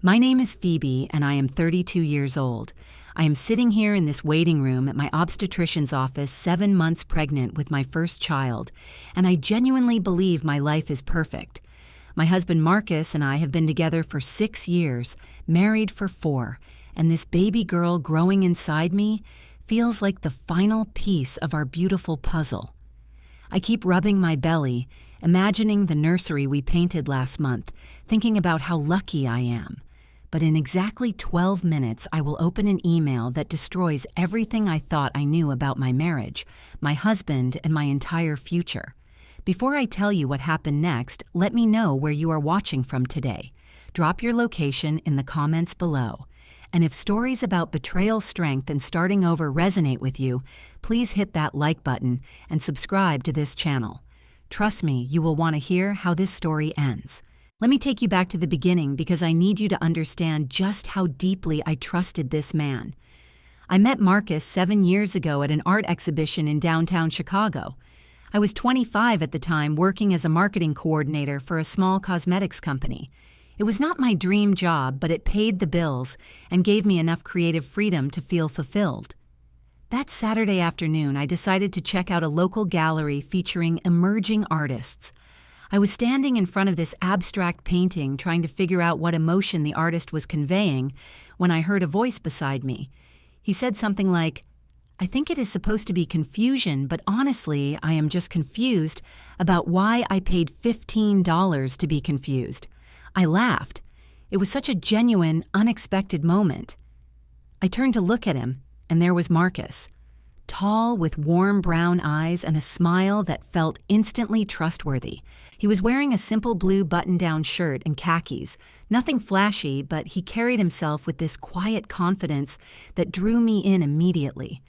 My name is Phoebe, and I am 32 years old. I am sitting here in this waiting room at my obstetrician's office, 7 months pregnant with my first child, and I genuinely believe my life is perfect. My husband Marcus and I have been together for 6 years, married for 4, and this baby girl growing inside me feels like the final piece of our beautiful puzzle. I keep rubbing my belly, imagining the nursery we painted last month, thinking about how lucky I am. But in exactly 12 minutes, I will open an email that destroys everything I thought I knew about my marriage, my husband, and my entire future. Before I tell you what happened next, let me know where you are watching from today. Drop your location in the comments below. And if stories about betrayal, strength, and starting over resonate with you, please hit that like button and subscribe to this channel. Trust me, you will want to hear how this story ends. Let me take you back to the beginning because I need you to understand just how deeply I trusted this man. I met Marcus 7 years ago at an art exhibition in downtown Chicago. I was 25 at the time, working as a marketing coordinator for a small cosmetics company. It was not my dream job, but it paid the bills and gave me enough creative freedom to feel fulfilled. That Saturday afternoon, I decided to check out a local gallery featuring emerging artists. I was standing in front of this abstract painting, trying to figure out what emotion the artist was conveying, when I heard a voice beside me. He said something like, "I think it is supposed to be confusion, but honestly, I am just confused about why I paid $15 to be confused." I laughed. It was such a genuine, unexpected moment. I turned to look at him, and there was Marcus. Tall, with warm brown eyes and a smile that felt instantly trustworthy. He was wearing a simple blue button-down shirt and khakis. Nothing flashy, but he carried himself with this quiet confidence that drew me in immediately.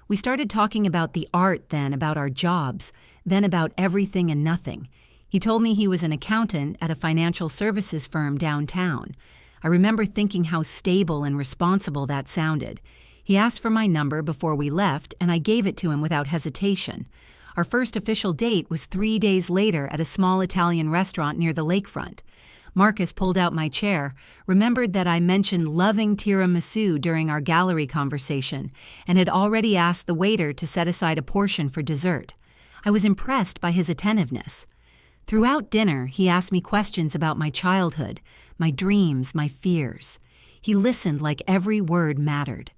We started talking about the art, then about our jobs, then about everything and nothing. He told me he was an accountant at a financial services firm downtown. I remember thinking how stable and responsible that sounded. He asked for my number before we left, and I gave it to him without hesitation. Our first official date was 3 days later at a small Italian restaurant near the lakefront. Marcus pulled out my chair, remembered that I mentioned loving tiramisu during our gallery conversation, and had already asked the waiter to set aside a portion for dessert. I was impressed by his attentiveness. Throughout dinner, he asked me questions about my childhood, my dreams, my fears. He listened like every word mattered.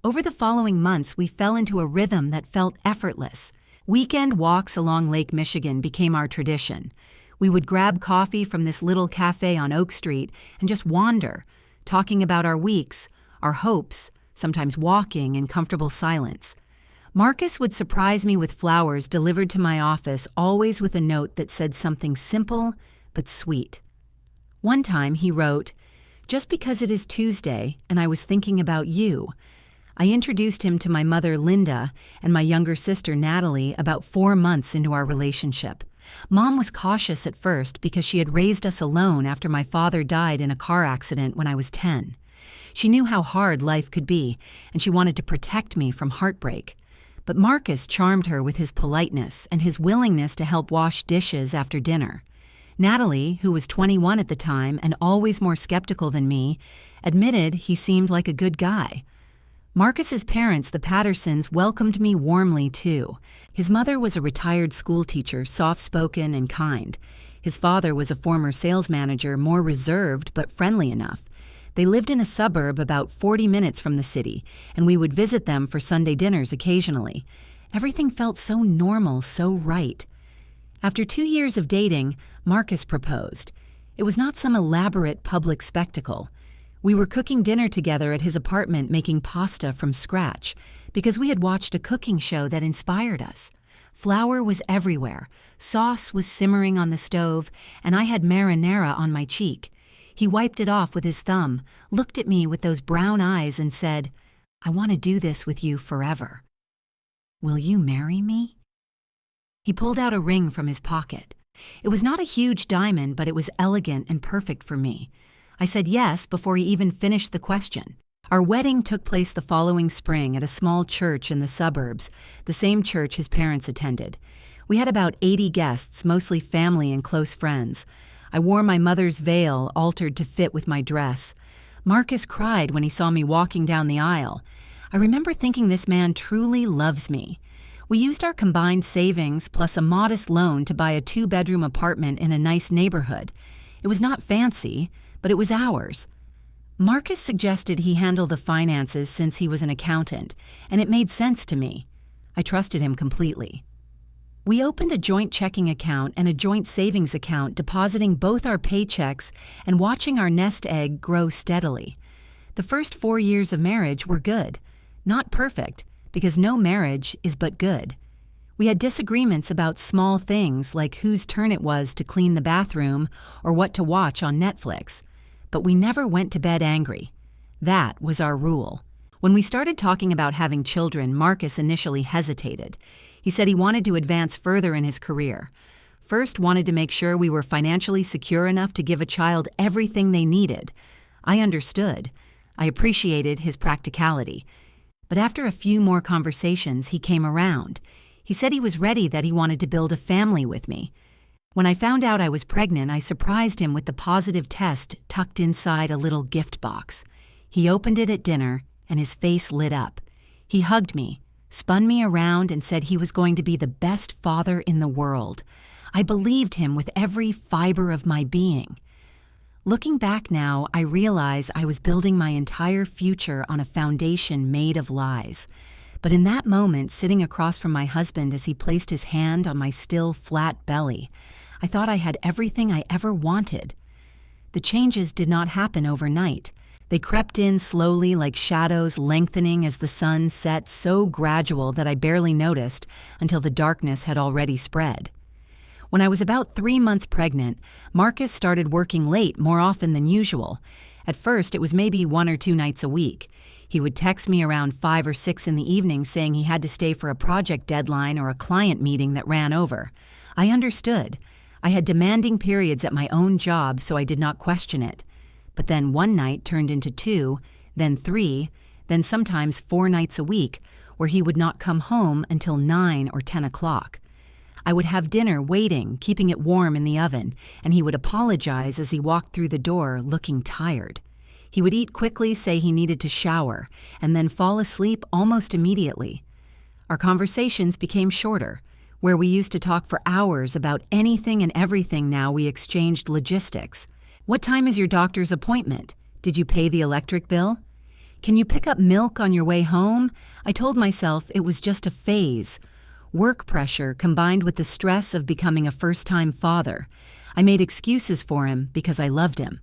Over the following months, we fell into a rhythm that felt effortless. Weekend walks along Lake Michigan became our tradition. We would grab coffee from this little cafe on Oak Street and just wander, talking about our weeks, our hopes, sometimes walking in comfortable silence. Marcus would surprise me with flowers delivered to my office, always with a note that said something simple but sweet. One time he wrote, "Just because it is Tuesday and I was thinking about you." I introduced him to my mother, Linda, and my younger sister, Natalie, about 4 months into our relationship. Mom was cautious at first because she had raised us alone after my father died in a car accident when I was 10. She knew how hard life could be, and she wanted to protect me from heartbreak. But Marcus charmed her with his politeness and his willingness to help wash dishes after dinner. Natalie, who was 21 at the time and always more skeptical than me, admitted he seemed like a good guy. Marcus's parents, the Pattersons, welcomed me warmly too. His mother was a retired school teacher, soft-spoken and kind. His father was a former sales manager, more reserved but friendly enough. They lived in a suburb about 40 minutes from the city, and we would visit them for Sunday dinners occasionally. Everything felt so normal, so right. After 2 years of dating, Marcus proposed. It was not some elaborate public spectacle. We were cooking dinner together at his apartment, making pasta from scratch, because we had watched a cooking show that inspired us. Flour was everywhere, sauce was simmering on the stove, and I had marinara on my cheek. He wiped it off with his thumb, looked at me with those brown eyes and said, "I want to do this with you forever. Will you marry me?" He pulled out a ring from his pocket. It was not a huge diamond, but it was elegant and perfect for me. I said yes before he even finished the question. Our wedding took place the following spring at a small church in the suburbs, the same church his parents attended. We had about 80 guests, mostly family and close friends. I wore my mother's veil, altered to fit with my dress. Marcus cried when he saw me walking down the aisle. I remember thinking this man truly loves me. We used our combined savings plus a modest loan to buy a 2-bedroom apartment in a nice neighborhood. It was not fancy, but it was ours. Marcus suggested he handle the finances since he was an accountant, and it made sense to me. I trusted him completely. We opened a joint checking account and a joint savings account, depositing both our paychecks and watching our nest egg grow steadily. The first 4 years of marriage were good. Not perfect, because no marriage is but good. We had disagreements about small things like whose turn it was to clean the bathroom or what to watch on Netflix. But we never went to bed angry. That was our rule. When we started talking about having children, Marcus initially hesitated. He said he wanted to advance further in his career. First, wanted to make sure we were financially secure enough to give a child everything they needed. I understood. I appreciated his practicality. But after a few more conversations, he came around. He said he was ready, that he wanted to build a family with me. When I found out I was pregnant, I surprised him with the positive test tucked inside a little gift box. He opened it at dinner, and his face lit up. He hugged me, spun me around, and said he was going to be the best father in the world. I believed him with every fiber of my being. Looking back now, I realize I was building my entire future on a foundation made of lies. But in that moment, sitting across from my husband as he placed his hand on my still flat belly, I thought I had everything I ever wanted. The changes did not happen overnight. They crept in slowly like shadows lengthening as the sun set, so gradual that I barely noticed until the darkness had already spread. When I was about 3 months pregnant, Marcus started working late more often than usual. At first, it was maybe 1 or 2 nights a week. He would text me around 5 or 6 in the evening saying he had to stay for a project deadline or a client meeting that ran over. I understood. I had demanding periods at my own job, so I did not question it. But then one night turned into 2, then 3, then sometimes 4 nights a week, where he would not come home until 9 or 10 o'clock. I would have dinner waiting, keeping it warm in the oven, and he would apologize as he walked through the door looking tired. He would eat quickly, say he needed to shower, and then fall asleep almost immediately. Our conversations became shorter. Where we used to talk for hours about anything and everything, now we exchanged logistics. What time is your doctor's appointment? Did you pay the electric bill? Can you pick up milk on your way home? I told myself it was just a phase. Work pressure combined with the stress of becoming a first-time father. I made excuses for him because I loved him.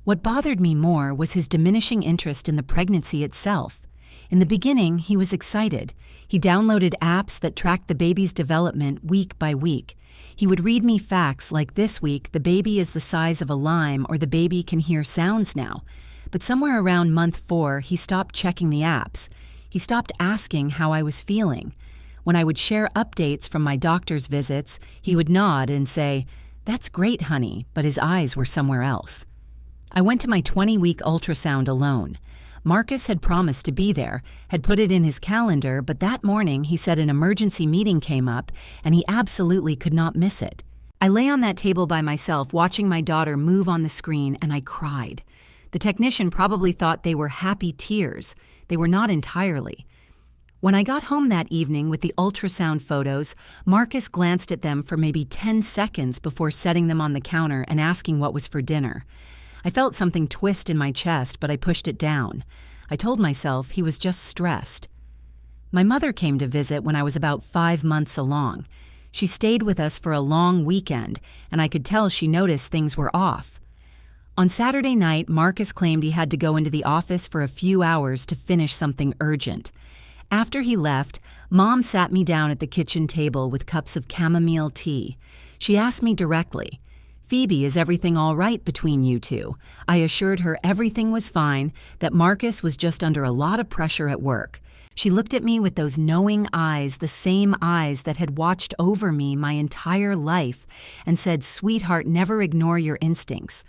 What bothered me more was his diminishing interest in the pregnancy itself. In the beginning, he was excited. He downloaded apps that tracked the baby's development week by week. He would read me facts like, this week, the baby is the size of a lime, or the baby can hear sounds now. But somewhere around month 4, he stopped checking the apps. He stopped asking how I was feeling. When I would share updates from my doctor's visits, he would nod and say, "That's great, honey," but his eyes were somewhere else. I went to my 20-week ultrasound alone. Marcus had promised to be there, had put it in his calendar, but that morning he said an emergency meeting came up and he absolutely could not miss it. I lay on that table by myself watching my daughter move on the screen, and I cried. The technician probably thought they were happy tears. They were not entirely. When I got home that evening with the ultrasound photos, Marcus glanced at them for maybe 10 seconds before setting them on the counter and asking what was for dinner. I felt something twist in my chest, but I pushed it down. I told myself he was just stressed. My mother came to visit when I was about 5 months along. She stayed with us for a long weekend, and I could tell she noticed things were off. On Saturday night, Marcus claimed he had to go into the office for a few hours to finish something urgent. After he left, Mom sat me down at the kitchen table with cups of chamomile tea. She asked me directly, "Phoebe, is everything all right between you two?" I assured her everything was fine, that Marcus was just under a lot of pressure at work. She looked at me with those knowing eyes, the same eyes that had watched over me my entire life, and said, "Sweetheart, never ignore your instincts.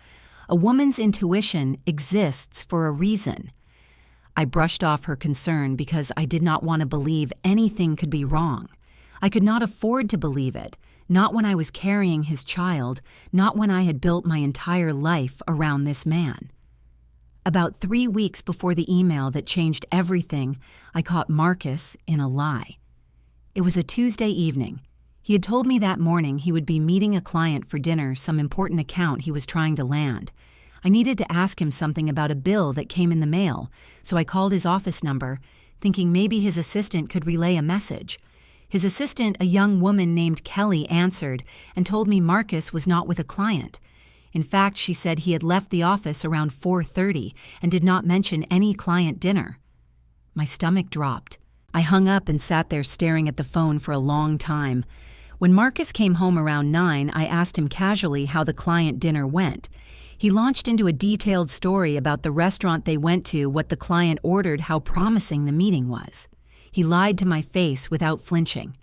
A woman's intuition exists for a reason." I brushed off her concern because I did not want to believe anything could be wrong. I could not afford to believe it. Not when I was carrying his child, not when I had built my entire life around this man. About 3 weeks before the email that changed everything, I caught Marcus in a lie. It was a Tuesday evening. He had told me that morning he would be meeting a client for dinner, some important account he was trying to land. I needed to ask him something about a bill that came in the mail, so I called his office number, thinking maybe his assistant could relay a message. His assistant, a young woman named Kelly, answered and told me Marcus was not with a client. In fact, she said he had left the office around 4:30 and did not mention any client dinner. My stomach dropped. I hung up and sat there staring at the phone for a long time. When Marcus came home around 9, I asked him casually how the client dinner went. He launched into a detailed story about the restaurant they went to, what the client ordered, how promising the meeting was. He lied to my face without flinching.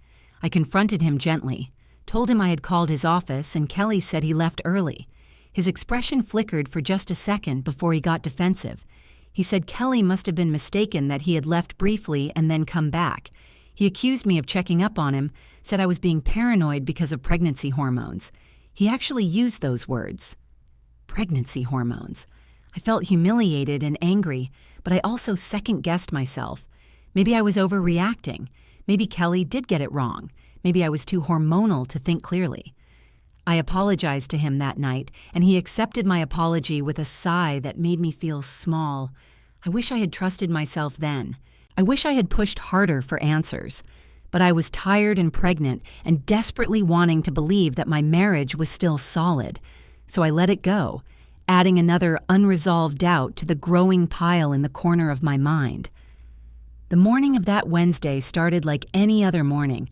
I confronted him gently, told him I had called his office, and Kelly said he left early. His expression flickered for just a second before he got defensive. He said Kelly must have been mistaken, that he had left briefly and then come back. He accused me of checking up on him, said I was being paranoid because of pregnancy hormones. He actually used those words. Pregnancy hormones. I felt humiliated and angry, but I also second-guessed myself. Maybe I was overreacting. Maybe Kelly did get it wrong. Maybe I was too hormonal to think clearly. I apologized to him that night, and he accepted my apology with a sigh that made me feel small. I wish I had trusted myself then. I wish I had pushed harder for answers. But I was tired and pregnant and desperately wanting to believe that my marriage was still solid. So I let it go, adding another unresolved doubt to the growing pile in the corner of my mind. The morning of that Wednesday started like any other morning.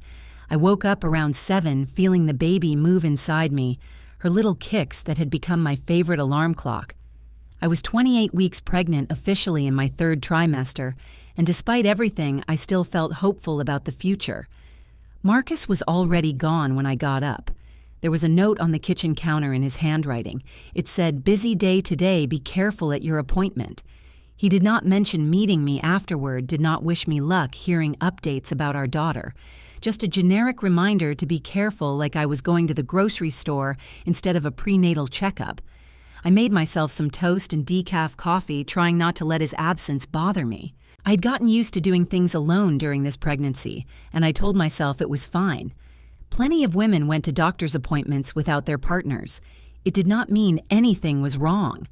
I woke up around 7, feeling the baby move inside me, her little kicks that had become my favorite alarm clock. I was 28 weeks pregnant officially in my 3rd trimester, and despite everything, I still felt hopeful about the future. Marcus was already gone when I got up. There was a note on the kitchen counter in his handwriting. It said, "Busy day today, be careful at your appointment." He did not mention meeting me afterward, did not wish me luck hearing updates about our daughter. Just a generic reminder to be careful, like I was going to the grocery store instead of a prenatal checkup. I made myself some toast and decaf coffee, trying not to let his absence bother me. I had gotten used to doing things alone during this pregnancy, and I told myself it was fine. Plenty of women went to doctor's appointments without their partners. It did not mean anything was wrong.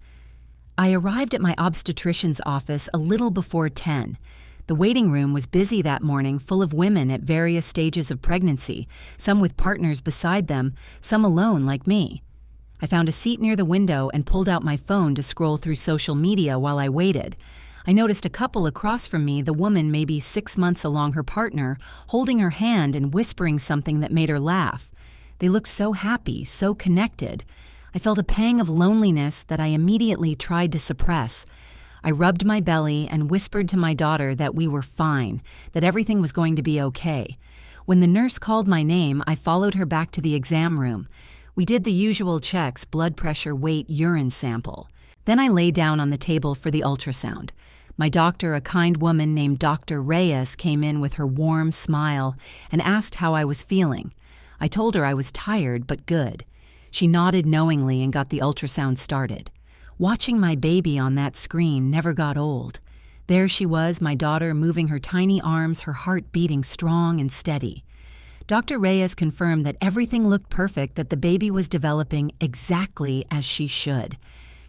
I arrived at my obstetrician's office a little before 10. The waiting room was busy that morning, full of women at various stages of pregnancy, some with partners beside them, some alone like me. I found a seat near the window and pulled out my phone to scroll through social media while I waited. I noticed a couple across from me, the woman maybe 6 months along her partner, holding her hand and whispering something that made her laugh. They looked so happy, so connected. I felt a pang of loneliness that I immediately tried to suppress. I rubbed my belly and whispered to my daughter that we were fine, that everything was going to be okay. When the nurse called my name, I followed her back to the exam room. We did the usual checks: blood pressure, weight, urine sample. Then I lay down on the table for the ultrasound. My doctor, a kind woman named Dr. Reyes, came in with her warm smile and asked how I was feeling. I told her I was tired but good. She nodded knowingly and got the ultrasound started. Watching my baby on that screen never got old. There she was, my daughter, moving her tiny arms, her heart beating strong and steady. Dr. Reyes confirmed that everything looked perfect, that the baby was developing exactly as she should.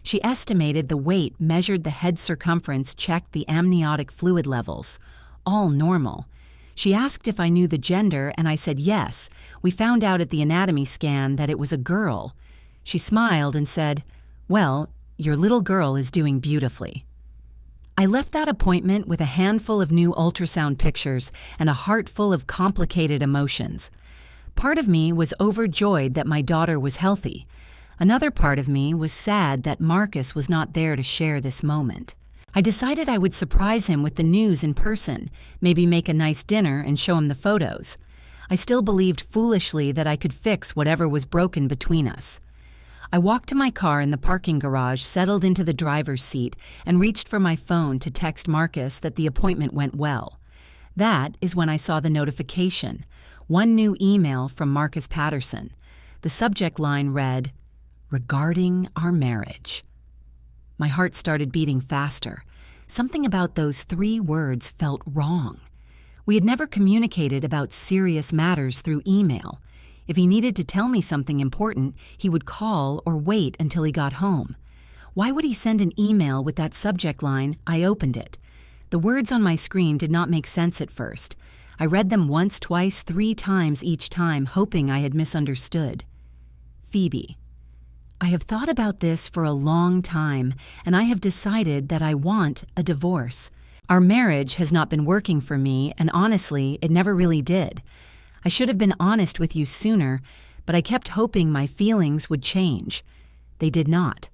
She estimated the weight, measured the head circumference, checked the amniotic fluid levels. All normal. She asked if I knew the gender, and I said yes. We found out at the anatomy scan that it was a girl. She smiled and said, "Well, your little girl is doing beautifully." I left that appointment with a handful of new ultrasound pictures and a heart full of complicated emotions. Part of me was overjoyed that my daughter was healthy. Another part of me was sad that Marcus was not there to share this moment. I decided I would surprise him with the news in person, maybe make a nice dinner and show him the photos. I still believed foolishly that I could fix whatever was broken between us. I walked to my car in the parking garage, settled into the driver's seat, and reached for my phone to text Marcus that the appointment went well. That is when I saw the notification. One new email from Marcus Patterson. The subject line read, "Regarding our marriage." My heart started beating faster. Something about those 3 words felt wrong. We had never communicated about serious matters through email. If he needed to tell me something important, he would call or wait until he got home. Why would he send an email with that subject line? I opened it. The words on my screen did not make sense at first. I read them once, twice, 3 times each time, hoping I had misunderstood. Phoebe. I have thought about this for a long time, and I have decided that I want a divorce. Our marriage has not been working for me, and honestly, it never really did. I should have been honest with you sooner, but I kept hoping my feelings would change. They did not.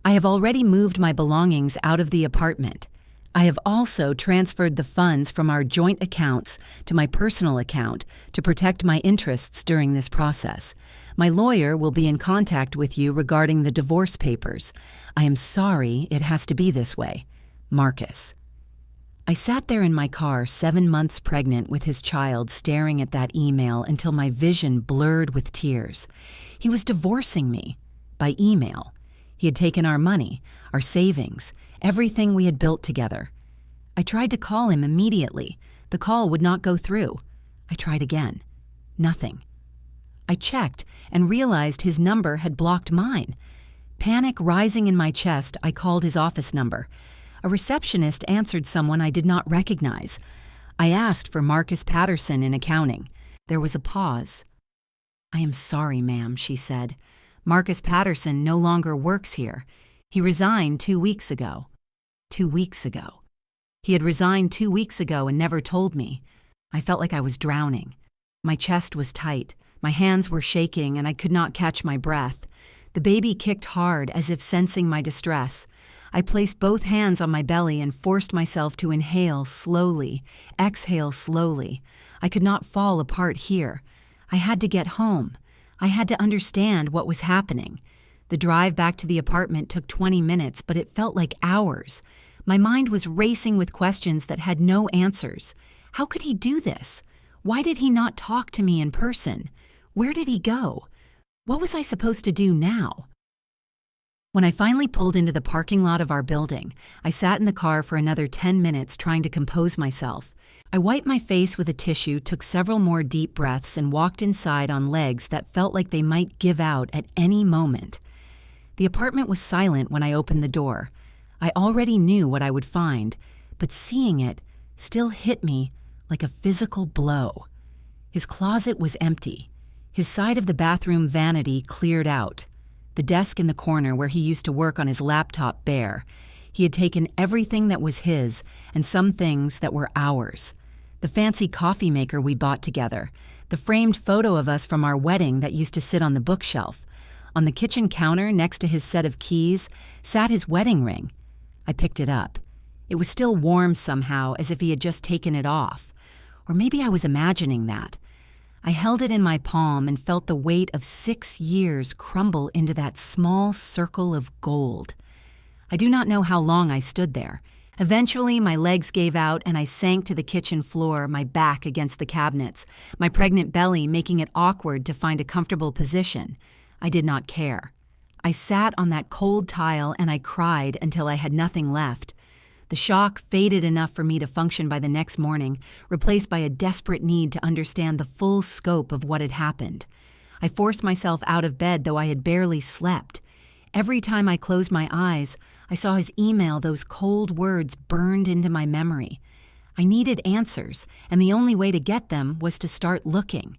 I have already moved my belongings out of the apartment. I have also transferred the funds from our joint accounts to my personal account to protect my interests during this process. My lawyer will be in contact with you regarding the divorce papers. I am sorry it has to be this way. Marcus. I sat there in my car 7 months pregnant with his child, staring at that email until my vision blurred with tears. He was divorcing me by email. He had taken our money, our savings, everything we had built together. I tried to call him immediately. The call would not go through. I tried again. Nothing. I checked and realized his number had blocked mine. Panic rising in my chest, I called his office number. A receptionist answered someone I did not recognize. I asked for Marcus Patterson in accounting. There was a pause. "I am sorry, ma'am," she said. "Marcus Patterson no longer works here. He resigned 2 weeks ago." 2 weeks ago. He had resigned 2 weeks ago and never told me. I felt like I was drowning. My chest was tight. My hands were shaking and I could not catch my breath. The baby kicked hard as if sensing my distress. I placed both hands on my belly and forced myself to inhale slowly, exhale slowly. I could not fall apart here. I had to get home. I had to understand what was happening. The drive back to the apartment took 20 minutes, but it felt like hours. My mind was racing with questions that had no answers. How could he do this? Why did he not talk to me in person? Where did he go? What was I supposed to do now? When I finally pulled into the parking lot of our building, I sat in the car for another 10 minutes trying to compose myself. I wiped my face with a tissue, took several more deep breaths, and walked inside on legs that felt like they might give out at any moment. The apartment was silent when I opened the door. I already knew what I would find, but seeing it still hit me like a physical blow. His closet was empty. His side of the bathroom vanity cleared out. The desk in the corner where he used to work on his laptop bare. He had taken everything that was his and some things that were ours. The fancy coffee maker we bought together. The framed photo of us from our wedding that used to sit on the bookshelf. On the kitchen counter next to his set of keys sat his wedding ring. I picked it up. It was still warm somehow, as if he had just taken it off. Or maybe I was imagining that. I held it in my palm and felt the weight of 6 years crumble into that small circle of gold. I do not know how long I stood there. Eventually, my legs gave out and I sank to the kitchen floor, my back against the cabinets, my pregnant belly making it awkward to find a comfortable position. I did not care. I sat on that cold tile and I cried until I had nothing left. The shock faded enough for me to function by the next morning, replaced by a desperate need to understand the full scope of what had happened. I forced myself out of bed, though I had barely slept. Every time I closed my eyes, I saw his email, those cold words burned into my memory. I needed answers, and the only way to get them was to start looking.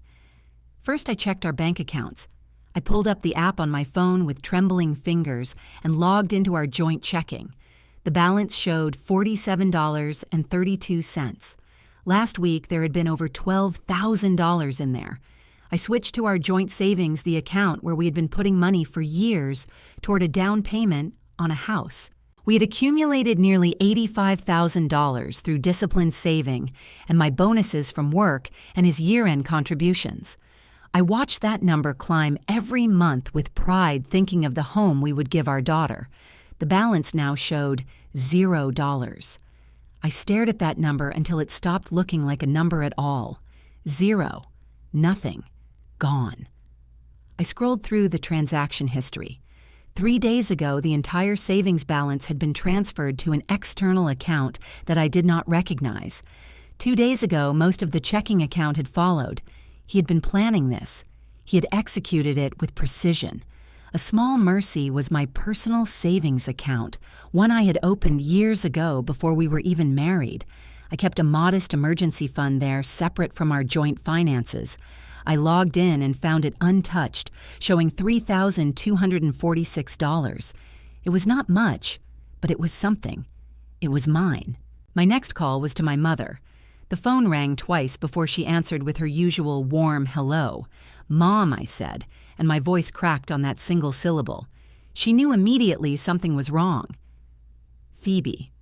First, I checked our bank accounts. I pulled up the app on my phone with trembling fingers and logged into our joint checking. The balance showed $47.32. Last week, there had been over $12,000 in there. I switched to our joint savings, the account where we had been putting money for years toward a down payment on a house. We had accumulated nearly $85,000 through disciplined saving and my bonuses from work and his year-end contributions. I watched that number climb every month with pride, thinking of the home we would give our daughter. The balance now showed $0. I stared at that number until it stopped looking like a number at all. 0. Nothing. Gone. I scrolled through the transaction history. 3 days ago, the entire savings balance had been transferred to an external account that I did not recognize. 2 days ago, most of the checking account had followed. He had been planning this. He had executed it with precision. A small mercy was my personal savings account, one I had opened years ago before we were even married. I kept a modest emergency fund there separate from our joint finances. I logged in and found it untouched, showing $3,246. It was not much, but it was something. It was mine. My next call was to my mother. The phone rang twice before she answered with her usual warm hello. "Mom," I said, and my voice cracked on that single syllable. She knew immediately something was wrong. "Phoebe,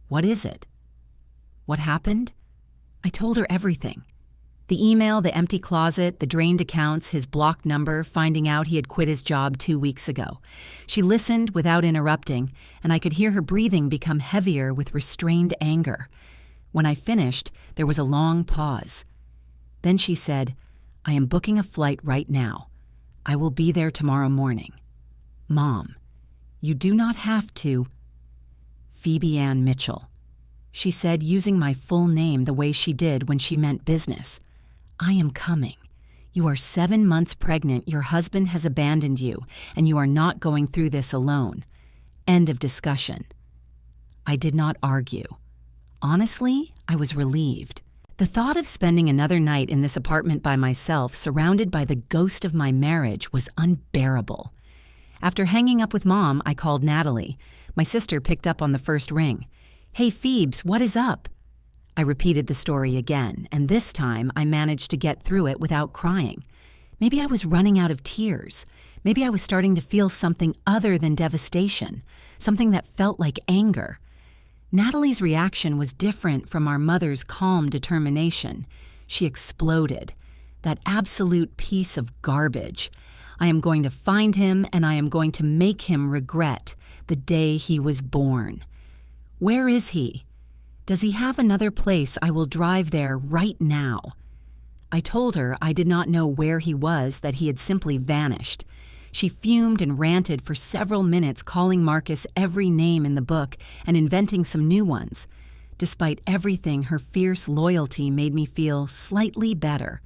what is it? What happened?" I told her everything. The email, the empty closet, the drained accounts, his blocked number, finding out he had quit his job 2 weeks ago. She listened without interrupting, and I could hear her breathing become heavier with restrained anger. When I finished, there was a long pause. Then she said, "I am booking a flight right now. I will be there tomorrow morning. Mom, you do not have to." Phoebe Ann Mitchell. She said, using my full name the way she did when she meant business. "I am coming. You are 7 months pregnant, your husband has abandoned you, and you are not going through this alone. End of discussion." I did not argue. Honestly, I was relieved. The thought of spending another night in this apartment by myself, surrounded by the ghost of my marriage, was unbearable. After hanging up with Mom, I called Natalie. My sister picked up on the first ring. "Hey, Phoebes, what is up?" I repeated the story again, and this time I managed to get through it without crying. Maybe I was running out of tears. Maybe I was starting to feel something other than devastation, something that felt like anger. Natalie's reaction was different from our mother's calm determination. She exploded. That absolute piece of garbage. I am going to find him, and I am going to make him regret the day he was born. Where is he? Does he have another place? I will drive there right now. I told her I did not know where he was, that he had simply vanished. She fumed and ranted for several minutes, calling Marcus every name in the book and inventing some new ones. Despite everything, her fierce loyalty made me feel slightly better.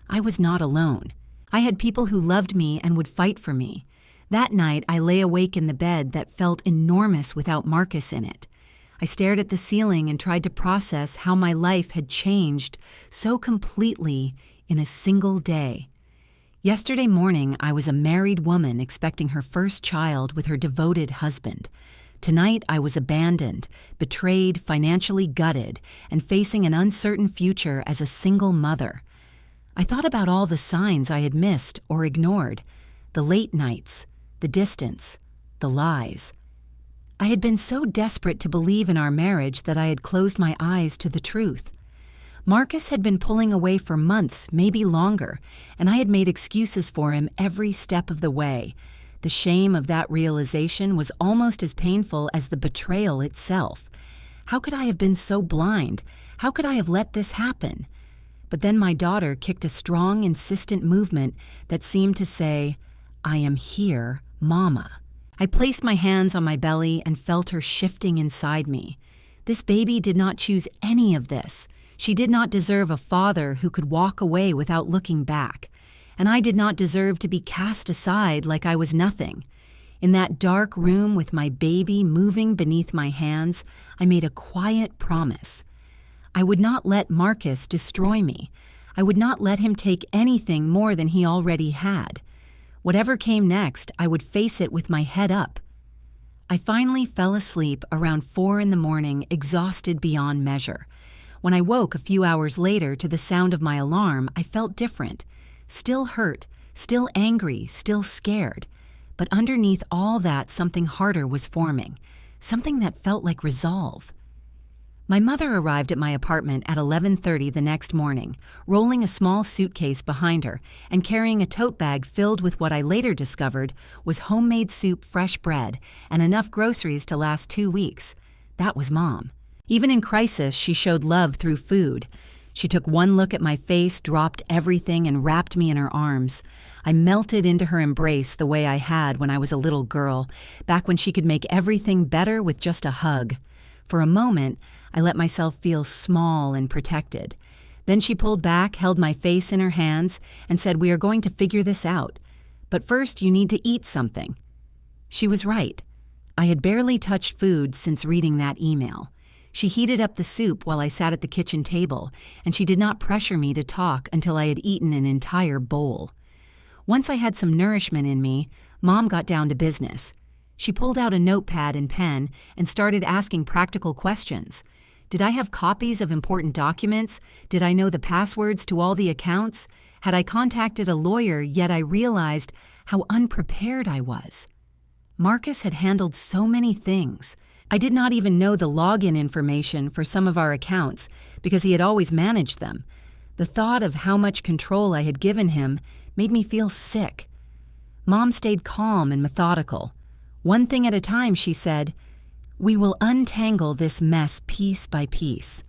I was not alone. I had people who loved me and would fight for me. That night, I lay awake in the bed that felt enormous without Marcus in it. I stared at the ceiling and tried to process how my life had changed so completely in a single day. Yesterday morning, I was a married woman expecting her first child with her devoted husband. Tonight, I was abandoned, betrayed, financially gutted, and facing an uncertain future as a single mother. I thought about all the signs I had missed or ignored, the late nights, the distance, the lies. I had been so desperate to believe in our marriage that I had closed my eyes to the truth. Marcus had been pulling away for months, maybe longer, and I had made excuses for him every step of the way. The shame of that realization was almost as painful as the betrayal itself. How could I have been so blind? How could I have let this happen? But then my daughter kicked a strong, insistent movement that seemed to say, "I am here, Mama." I placed my hands on my belly and felt her shifting inside me. This baby did not choose any of this. She did not deserve a father who could walk away without looking back. And I did not deserve to be cast aside like I was nothing. In that dark room with my baby moving beneath my hands, I made a quiet promise. I would not let Marcus destroy me. I would not let him take anything more than he already had. Whatever came next, I would face it with my head up. I finally fell asleep around 4 a.m, exhausted beyond measure. When I woke a few hours later to the sound of my alarm, I felt different. Still hurt, still angry, still scared. But underneath all that, something harder was forming, something that felt like resolve. My mother arrived at my apartment at 11:30 the next morning, rolling a small suitcase behind her and carrying a tote bag filled with what I later discovered was homemade soup, fresh bread, and enough groceries to last 2 weeks. That was Mom. Even in crisis, she showed love through food. She took one look at my face, dropped everything, and wrapped me in her arms. I melted into her embrace the way I had when I was a little girl, back when she could make everything better with just a hug. For a moment, I let myself feel small and protected. Then she pulled back, held my face in her hands, and said, "We are going to figure this out. But first, you need to eat something." She was right. I had barely touched food since reading that email. She heated up the soup while I sat at the kitchen table, and she did not pressure me to talk until I had eaten an entire bowl. Once I had some nourishment in me, Mom got down to business. She pulled out a notepad and pen and started asking practical questions. Did I have copies of important documents? Did I know the passwords to all the accounts? Had I contacted a lawyer, yet I realized how unprepared I was? Marcus had handled so many things. I did not even know the login information for some of our accounts because he had always managed them. The thought of how much control I had given him made me feel sick. Mom stayed calm and methodical. One thing at a time, she said, "We will untangle this mess piece by piece."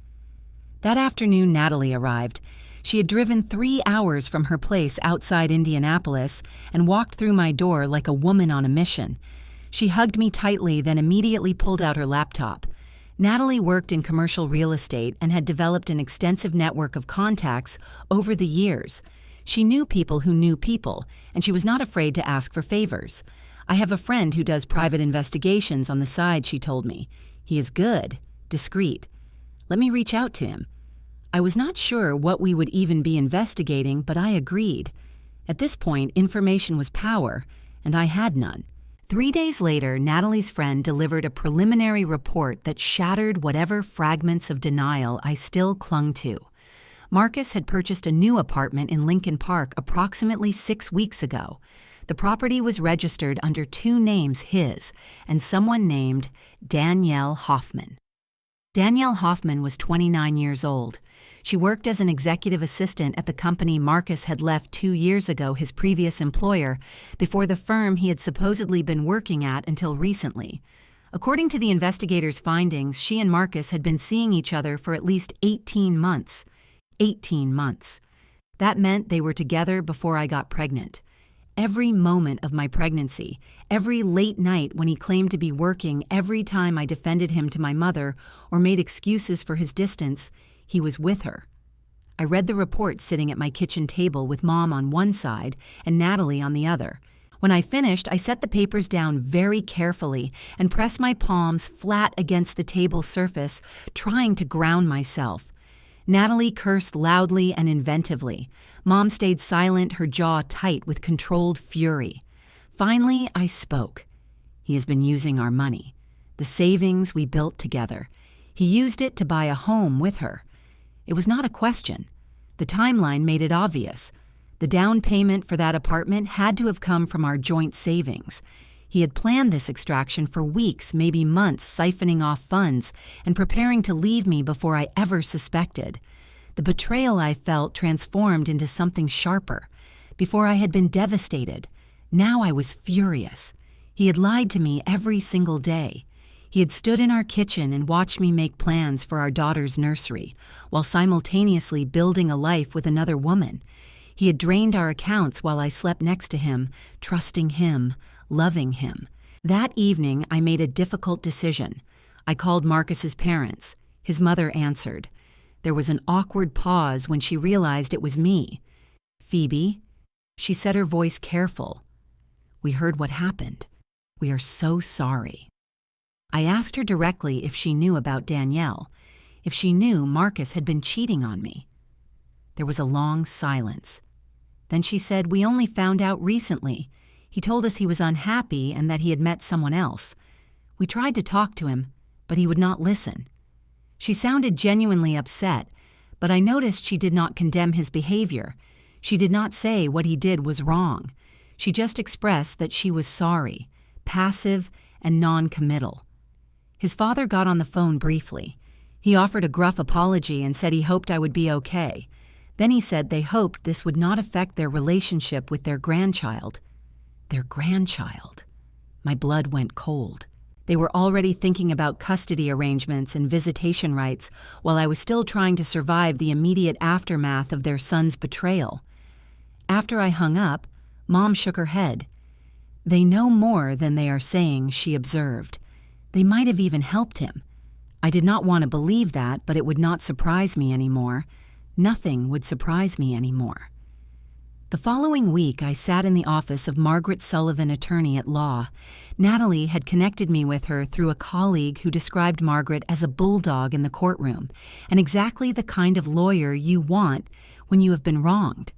That afternoon, Natalie arrived. She had driven 3 hours from her place outside Indianapolis and walked through my door like a woman on a mission. She hugged me tightly, then immediately pulled out her laptop. Natalie worked in commercial real estate and had developed an extensive network of contacts over the years. She knew people who knew people, and she was not afraid to ask for favors. "I have a friend who does private investigations on the side," she told me. "He is good, discreet. Let me reach out to him." I was not sure what we would even be investigating, but I agreed. At this point, information was power, and I had none. 3 days later, Natalie's friend delivered a preliminary report that shattered whatever fragments of denial I still clung to. Marcus had purchased a new apartment in Lincoln Park approximately 6 weeks ago. The property was registered under 2 names, his and someone named Danielle Hoffman. Danielle Hoffman was 29 years old. She worked as an executive assistant at the company Marcus had left 2 years ago, his previous employer, before the firm he had supposedly been working at until recently. According to the investigators' findings, she and Marcus had been seeing each other for at least 18 months. 18 months. That meant they were together before I got pregnant. Every moment of my pregnancy, every late night when he claimed to be working, every time I defended him to my mother or made excuses for his distance, he was with her. I read the report sitting at my kitchen table with Mom on one side and Natalie on the other. When I finished, I set the papers down very carefully and pressed my palms flat against the table surface, trying to ground myself. Natalie cursed loudly and inventively. Mom stayed silent, her jaw tight with controlled fury. Finally, I spoke. "He has been using our money, the savings we built together. He used it to buy a home with her." It was not a question. The timeline made it obvious. The down payment for that apartment had to have come from our joint savings. He had planned this extraction for weeks, maybe months, siphoning off funds and preparing to leave me before I ever suspected. The betrayal I felt transformed into something sharper. Before I had been devastated. Now I was furious. He had lied to me every single day. He had stood in our kitchen and watched me make plans for our daughter's nursery, while simultaneously building a life with another woman. He had drained our accounts while I slept next to him, trusting him, loving him. That evening, I made a difficult decision. I called Marcus's parents. His mother answered. There was an awkward pause when she realized it was me. "Phoebe," she said, her voice careful. "We heard what happened. We are so sorry." I asked her directly if she knew about Danielle, if she knew Marcus had been cheating on me. There was a long silence. Then she said, "We only found out recently. He told us he was unhappy and that he had met someone else. We tried to talk to him, but he would not listen." She sounded genuinely upset, but I noticed she did not condemn his behavior. She did not say what he did was wrong. She just expressed that she was sorry, passive and non-committal. His father got on the phone briefly. He offered a gruff apology and said he hoped I would be okay. Then he said they hoped this would not affect their relationship with their grandchild. Their grandchild. My blood went cold. They were already thinking about custody arrangements and visitation rights while I was still trying to survive the immediate aftermath of their son's betrayal. After I hung up, Mom shook her head. "They know more than they are saying," she observed. "They might have even helped him." I did not want to believe that, but it would not surprise me anymore. Nothing would surprise me anymore. The following week, I sat in the office of Margaret Sullivan, attorney at law. Natalie had connected me with her through a colleague who described Margaret as a bulldog in the courtroom, and exactly the kind of lawyer you want when you have been wronged.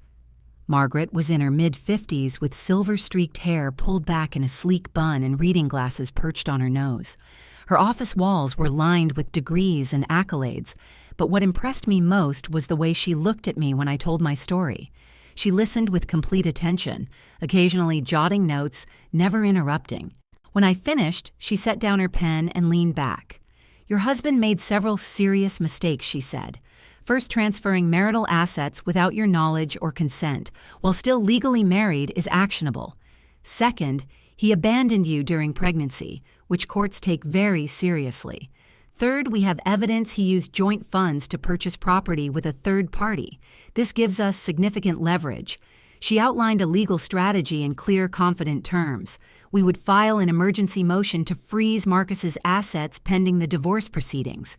Margaret was in her mid-50s with silver-streaked hair pulled back in a sleek bun and reading glasses perched on her nose. Her office walls were lined with degrees and accolades, but what impressed me most was the way she looked at me when I told my story. She listened with complete attention, occasionally jotting notes, never interrupting. When I finished, she set down her pen and leaned back. "Your husband made several serious mistakes," she said. "First, transferring marital assets without your knowledge or consent, while still legally married, is actionable. Second, he abandoned you during pregnancy, which courts take very seriously. Third, we have evidence he used joint funds to purchase property with a third party. This gives us significant leverage." She outlined a legal strategy in clear, confident terms. We would file an emergency motion to freeze Marcus's assets pending the divorce proceedings.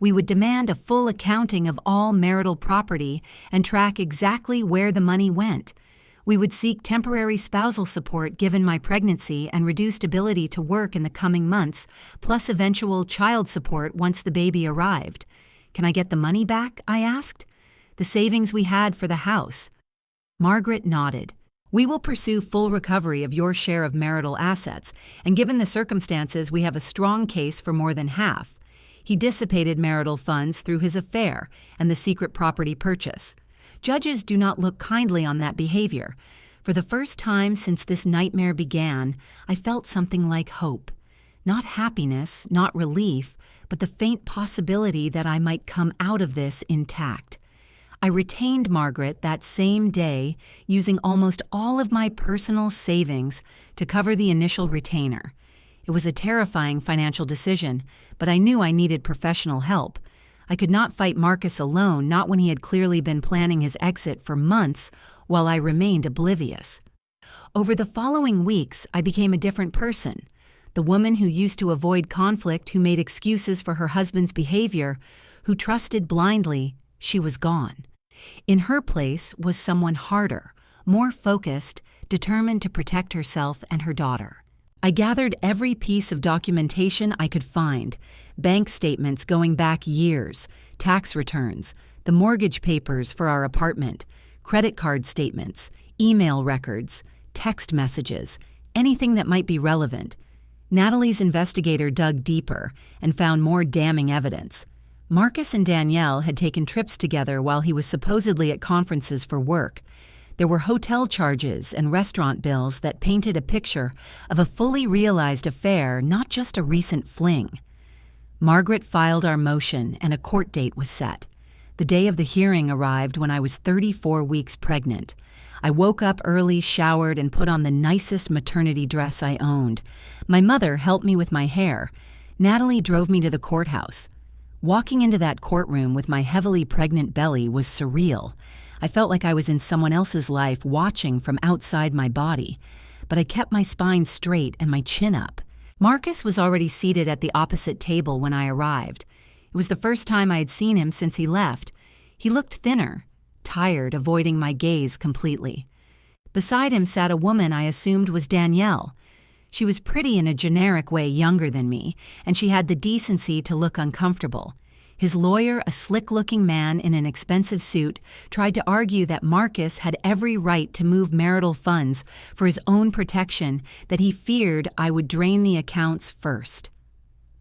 We would demand a full accounting of all marital property and track exactly where the money went. We would seek temporary spousal support given my pregnancy and reduced ability to work in the coming months, plus eventual child support once the baby arrived. "Can I get the money back?" I asked. "The savings we had for the house." Margaret nodded. "We will pursue full recovery of your share of marital assets, and given the circumstances, we have a strong case for more than half. He dissipated marital funds through his affair and the secret property purchase. Judges do not look kindly on that behavior. For the first time since this nightmare began, I felt something like hope. Not happiness, not relief, but the faint possibility that I might come out of this intact. I retained Margaret that same day, using almost all of my personal savings to cover the initial retainer. It was a terrifying financial decision, but I knew I needed professional help. I could not fight Marcus alone, not when he had clearly been planning his exit for months while I remained oblivious. Over the following weeks, I became a different person. The woman who used to avoid conflict, who made excuses for her husband's behavior, who trusted blindly, she was gone. In her place was someone harder, more focused, determined to protect herself and her daughter. I gathered every piece of documentation I could find: bank statements going back years, tax returns, the mortgage papers for our apartment, credit card statements, email records, text messages, anything that might be relevant. Natalie's investigator dug deeper and found more damning evidence. Marcus and Danielle had taken trips together while he was supposedly at conferences for work. There were hotel charges and restaurant bills that painted a picture of a fully realized affair, not just a recent fling. Margaret filed our motion, and a court date was set. The day of the hearing arrived when I was 34 weeks pregnant. I woke up early, showered, and put on the nicest maternity dress I owned. My mother helped me with my hair. Natalie drove me to the courthouse. Walking into that courtroom with my heavily pregnant belly was surreal. I felt like I was in someone else's life, watching from outside my body. But I kept my spine straight and my chin up. Marcus was already seated at the opposite table when I arrived. It was the first time I had seen him since he left. He looked thinner, tired, avoiding my gaze completely. Beside him sat a woman I assumed was Danielle. She was pretty in a generic way, younger than me, and she had the decency to look uncomfortable. His lawyer, a slick-looking man in an expensive suit, tried to argue that Marcus had every right to move marital funds for his own protection, that he feared I would drain the accounts first.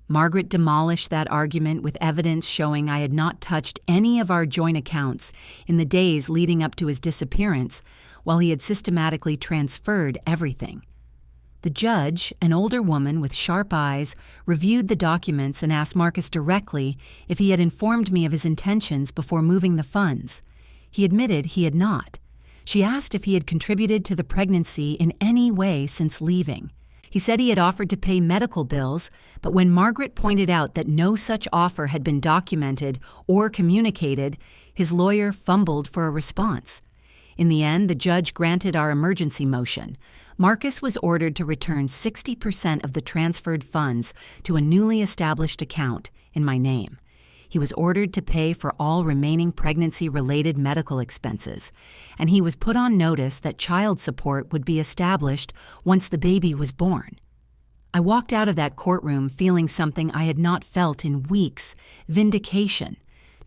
Margaret demolished that argument with evidence showing I had not touched any of our joint accounts in the days leading up to his disappearance, while he had systematically transferred everything. The judge, an older woman with sharp eyes, reviewed the documents and asked Marcus directly if he had informed me of his intentions before moving the funds. He admitted he had not. She asked if he had contributed to the pregnancy in any way since leaving. He said he had offered to pay medical bills, but when Margaret pointed out that no such offer had been documented or communicated, his lawyer fumbled for a response. In the end, the judge granted our emergency motion. Marcus was ordered to return 60% of the transferred funds to a newly established account in my name. He was ordered to pay for all remaining pregnancy-related medical expenses, and he was put on notice that child support would be established once the baby was born. I walked out of that courtroom feeling something I had not felt in weeks: vindication.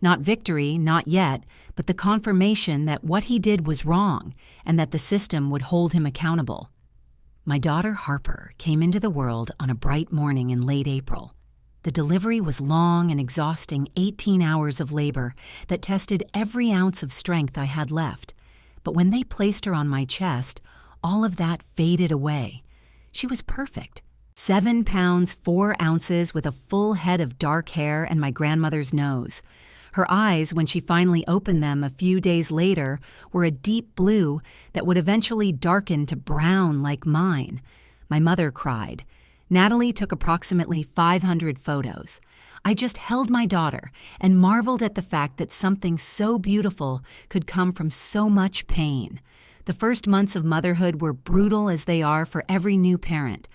Not victory, not yet, but the confirmation that what he did was wrong and that the system would hold him accountable. My daughter Harper came into the world on a bright morning in late April. The delivery was long and exhausting 18 hours of labor that tested every ounce of strength I had left. But when they placed her on my chest, all of that faded away. She was perfect. 7 pounds 4 ounces with a full head of dark hair and my grandmother's nose. Her eyes, when she finally opened them a few days later, were a deep blue that would eventually darken to brown like mine. My mother cried. Natalie took approximately 500 photos. I just held my daughter and marveled at the fact that something so beautiful could come from so much pain. The first months of motherhood were brutal as they are for every new parent,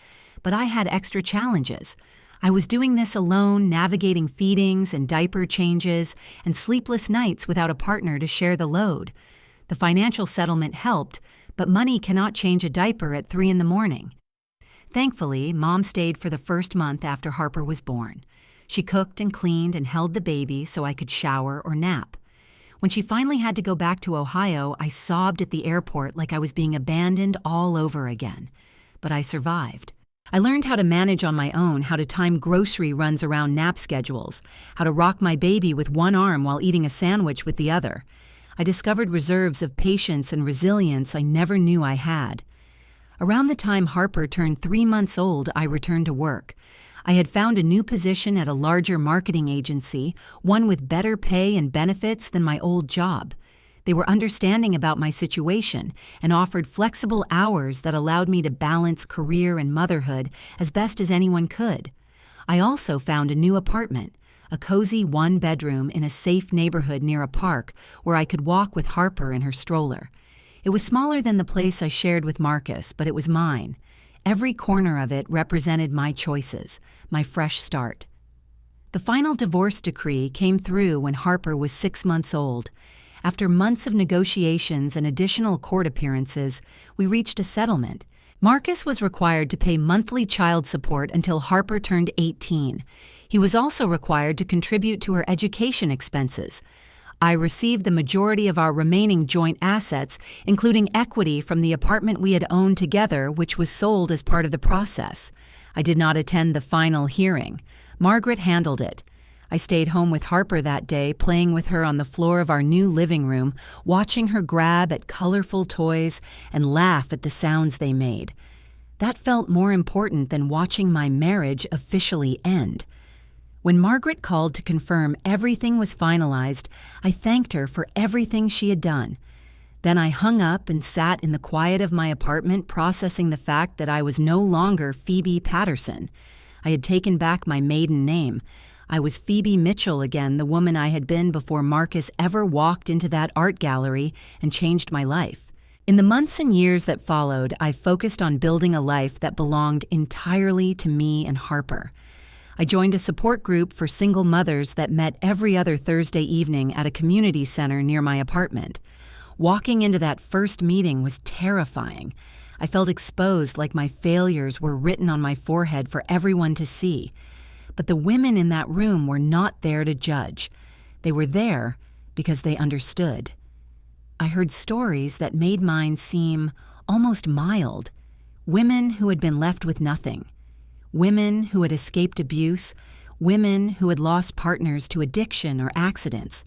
but I had extra challenges. I was doing this alone, navigating feedings and diaper changes and sleepless nights without a partner to share the load. The financial settlement helped, but money cannot change a diaper at 3 a.m. Thankfully, Mom stayed for the first month after Harper was born. She cooked and cleaned and held the baby so I could shower or nap. When she finally had to go back to Ohio, I sobbed at the airport like I was being abandoned all over again. But I survived. I learned how to manage on my own, how to time grocery runs around nap schedules, how to rock my baby with one arm while eating a sandwich with the other. I discovered reserves of patience and resilience I never knew I had. Around the time Harper turned 3 months old, I returned to work. I had found a new position at a larger marketing agency, one with better pay and benefits than my old job. They were understanding about my situation and offered flexible hours that allowed me to balance career and motherhood as best as anyone could. I also found a new apartment, a cozy 1-bedroom in a safe neighborhood near a park where I could walk with Harper in her stroller. It was smaller than the place I shared with Marcus, but it was mine. Every corner of it represented my choices, my fresh start. The final divorce decree came through when Harper was 6 months old. After months of negotiations and additional court appearances, we reached a settlement. Marcus was required to pay monthly child support until Harper turned 18. He was also required to contribute to her education expenses. I received the majority of our remaining joint assets, including equity from the apartment we had owned together, which was sold as part of the process. I did not attend the final hearing. Margaret handled it. I stayed home with Harper that day, playing with her on the floor of our new living room, watching her grab at colorful toys and laugh at the sounds they made. That felt more important than watching my marriage officially end. When Margaret called to confirm everything was finalized, I thanked her for everything she had done. Then I hung up and sat in the quiet of my apartment processing the fact that I was no longer Phoebe Patterson. I had taken back my maiden name. I was Phoebe Mitchell again, the woman I had been before Marcus ever walked into that art gallery and changed my life. In the months and years that followed, I focused on building a life that belonged entirely to me and Harper. I joined a support group for single mothers that met every other Thursday evening at a community center near my apartment. Walking into that first meeting was terrifying. I felt exposed, like my failures were written on my forehead for everyone to see. But the women in that room were not there to judge. They were there because they understood. I heard stories that made mine seem almost mild. Women who had been left with nothing. Women who had escaped abuse. Women who had lost partners to addiction or accidents.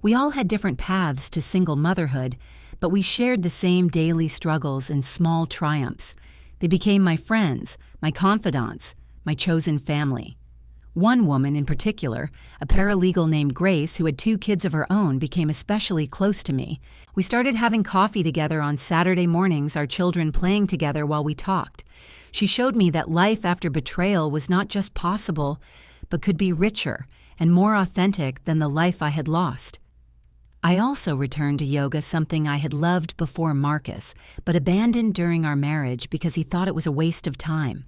We all had different paths to single motherhood, but we shared the same daily struggles and small triumphs. They became my friends, my confidants, my chosen family. One woman in particular, a paralegal named Grace who had 2 kids of her own, became especially close to me. We started having coffee together on Saturday mornings, our children playing together while we talked. She showed me that life after betrayal was not just possible, but could be richer and more authentic than the life I had lost. I also returned to yoga, something I had loved before Marcus, but abandoned during our marriage because he thought it was a waste of time.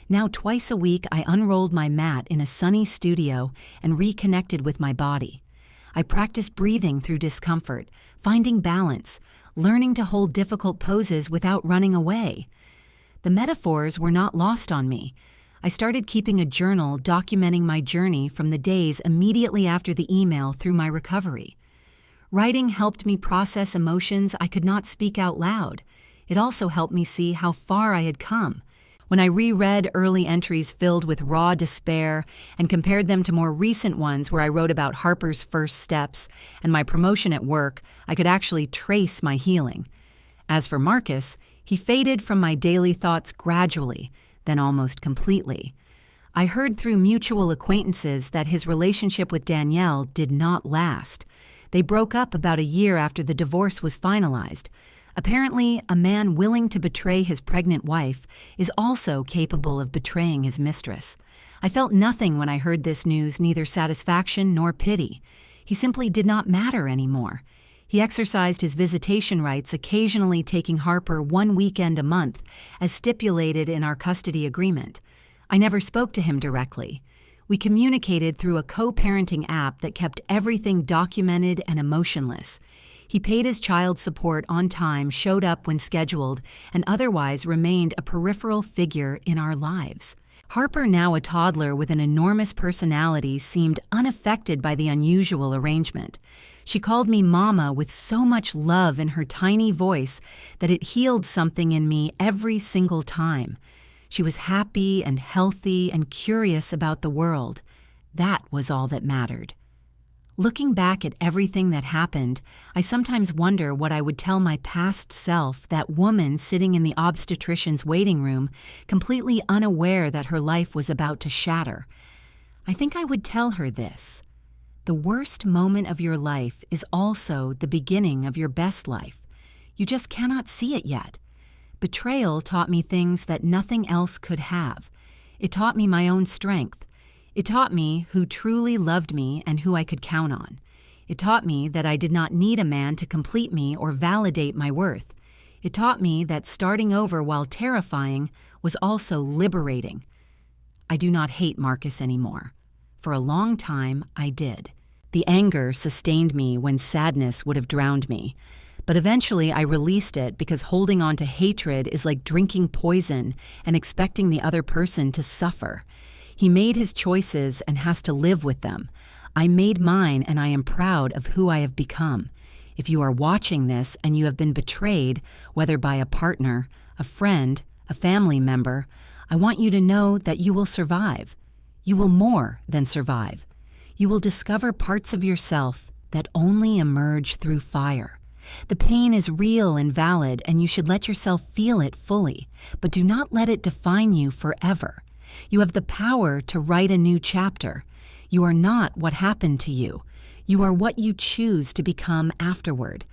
Now, twice a week, I unrolled my mat in a sunny studio and reconnected with my body. I practiced breathing through discomfort, finding balance, learning to hold difficult poses without running away. The metaphors were not lost on me. I started keeping a journal documenting my journey from the days immediately after the email through my recovery. Writing helped me process emotions I could not speak out loud. It also helped me see how far I had come. When I reread early entries filled with raw despair and compared them to more recent ones where I wrote about Harper's first steps and my promotion at work, I could actually trace my healing. As for Marcus, he faded from my daily thoughts gradually, then almost completely. I heard through mutual acquaintances that his relationship with Danielle did not last. They broke up about a year after the divorce was finalized. Apparently, a man willing to betray his pregnant wife is also capable of betraying his mistress. I felt nothing when I heard this news, neither satisfaction nor pity. He simply did not matter anymore. He exercised his visitation rights, occasionally taking Harper 1 weekend a month, as stipulated in our custody agreement. I never spoke to him directly. We communicated through a co-parenting app that kept everything documented and emotionless. He paid his child support on time, showed up when scheduled, and otherwise remained a peripheral figure in our lives. Harper, now a toddler with an enormous personality, seemed unaffected by the unusual arrangement. She called me Mama with so much love in her tiny voice that it healed something in me every single time. She was happy and healthy and curious about the world. That was all that mattered. Looking back at everything that happened, I sometimes wonder what I would tell my past self, that woman sitting in the obstetrician's waiting room, completely unaware that her life was about to shatter. I think I would tell her this: the worst moment of your life is also the beginning of your best life. You just cannot see it yet. Betrayal taught me things that nothing else could have. It taught me my own strength. It taught me who truly loved me and who I could count on. It taught me that I did not need a man to complete me or validate my worth. It taught me that starting over, while terrifying, was also liberating. I do not hate Marcus anymore. For a long time, I did. The anger sustained me when sadness would have drowned me. But eventually I released it, because holding on to hatred is like drinking poison and expecting the other person to suffer. He made his choices and has to live with them. I made mine, and I am proud of who I have become. If you are watching this and you have been betrayed, whether by a partner, a friend, a family member, I want you to know that you will survive. You will more than survive. You will discover parts of yourself that only emerge through fire. The pain is real and valid, and you should let yourself feel it fully, but do not let it define you forever. You have the power to write a new chapter. You are not what happened to you. You are what you choose to become afterward.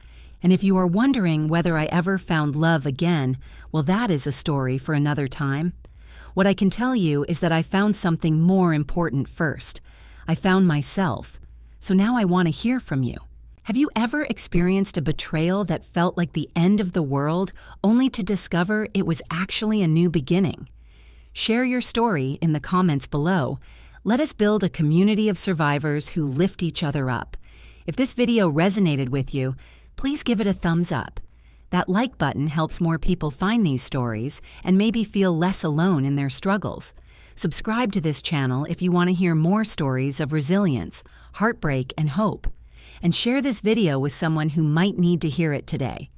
And if you are wondering whether I ever found love again, well, that is a story for another time. What I can tell you is that I found something more important first. I found myself. So now I want to hear from you. Have you ever experienced a betrayal that felt like the end of the world, only to discover it was actually a new beginning? Share your story in the comments below. Let us build a community of survivors who lift each other up. If this video resonated with you, please give it a thumbs up. That like button helps more people find these stories and maybe feel less alone in their struggles. Subscribe to this channel if you want to hear more stories of resilience, heartbreak, and hope. And share this video with someone who might need to hear it today.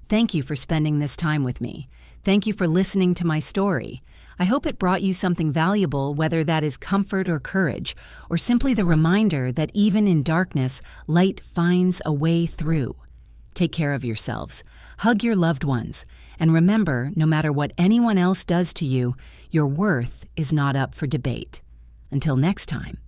Thank you for spending this time with me. Thank you for listening to my story. I hope it brought you something valuable, whether that is comfort or courage, or simply the reminder that even in darkness, light finds a way through. Take care of yourselves, hug your loved ones, and remember, no matter what anyone else does to you, your worth is not up for debate. Until next time.